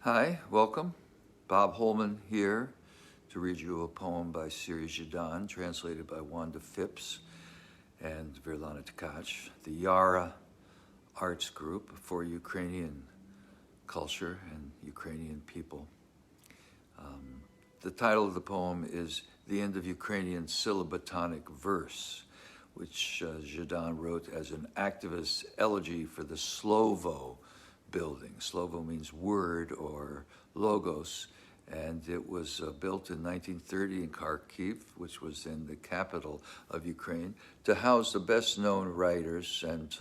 Hi, welcome. Bob Holman here to read you a poem by Serhiy Zhadan, translated by Wanda Phipps and Virlana Tkacz, the Yara Arts Group for Ukrainian culture and Ukrainian people. The title of the poem is The End of Ukrainian Syllabatonic Verse, which Zhadan wrote as an activist elegy for the Slovo building. Slovo means word or logos, and it was built in 1930 in Kharkiv, which was in the capital of Ukraine, to house the best-known writers, and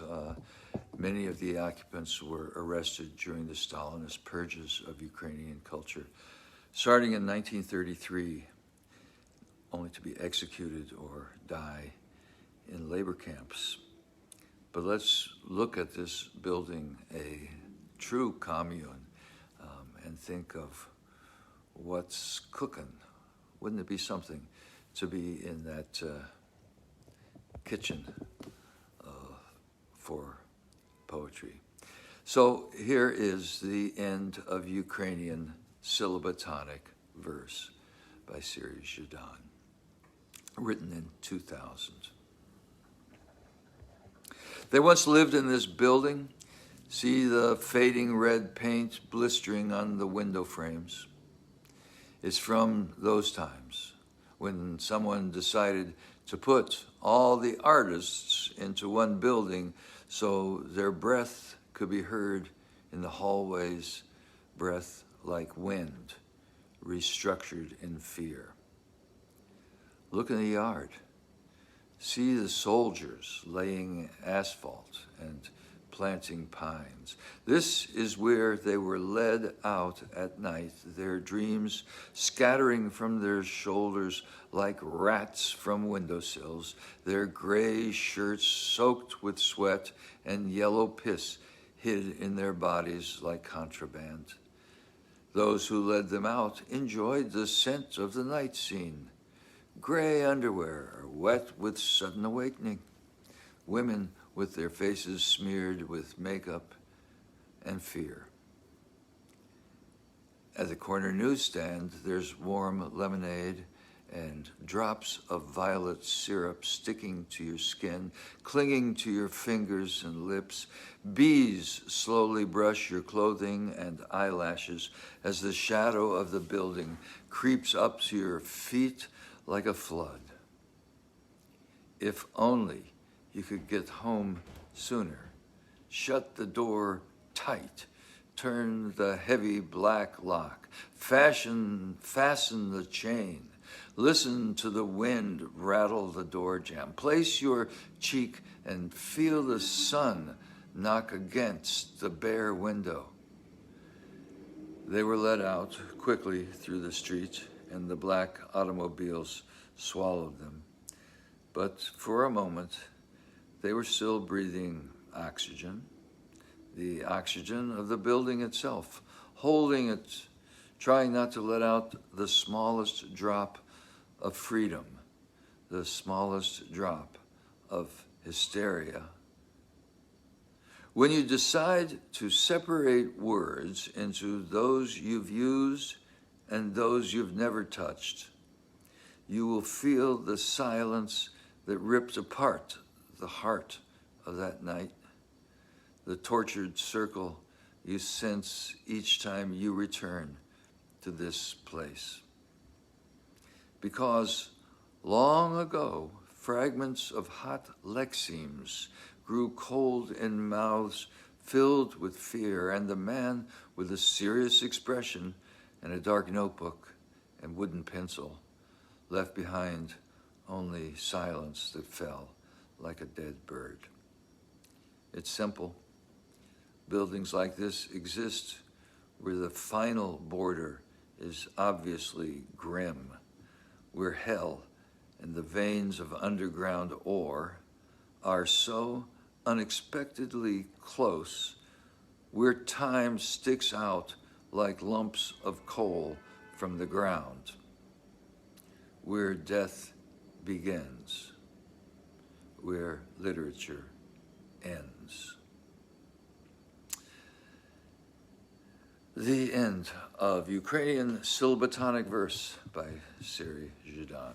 many of the occupants were arrested during the Stalinist purges of Ukrainian culture, starting in 1933, only to be executed or die in labor camps. But let's look at this building, a true commune, and think of what's cooking. Wouldn't it be something to be in that kitchen for poetry? So here is the end of Ukrainian syllabatonic verse by Serhiy Zhadan, written in 2000. They once lived in this building. See the fading red paint blistering on the window frames. It's from those times when someone decided to put all the artists into one building so their breath could be heard in the hallways, breath like wind, restructured in fear. Look in the yard. See the soldiers laying asphalt and planting pines. This is where they were led out at night, their dreams scattering from their shoulders like rats from windowsills, their gray shirts soaked with sweat and yellow piss hid in their bodies like contraband. Those who led them out enjoyed the scent of the night scene. Gray underwear, wet with sudden awakening. Women with their faces smeared with makeup and fear. At the corner newsstand, there's warm lemonade and drops of violet syrup sticking to your skin, clinging to your fingers and lips. Bees slowly brush your clothing and eyelashes as the shadow of the building creeps up to your feet like a flood. If only you could get home sooner. Shut the door tight. Turn the heavy black lock. Fasten the chain. Listen to the wind rattle the door jamb. Place your cheek and feel the sun knock against the bare window. They were let out quickly through the street, and the black automobiles swallowed them. But for a moment, they were still breathing oxygen, the oxygen of the building itself, holding it, trying not to let out the smallest drop of freedom, the smallest drop of hysteria. When you decide to separate words into those you've used and those you've never touched, you will feel the silence that ripped apart the heart of that night, the tortured circle you sense each time you return to this place. Because long ago, fragments of hot lexemes grew cold in mouths filled with fear, and the man with a serious expression and a dark notebook and wooden pencil left behind only silence that fell like a dead bird. It's simple. Buildings like this exist where the final border is obviously grim, where hell and the veins of underground ore are so unexpectedly close, where time sticks out like lumps of coal from the ground, where death begins, where literature ends. The end of Ukrainian Syllabatonic verse by Serhiy Zhadan.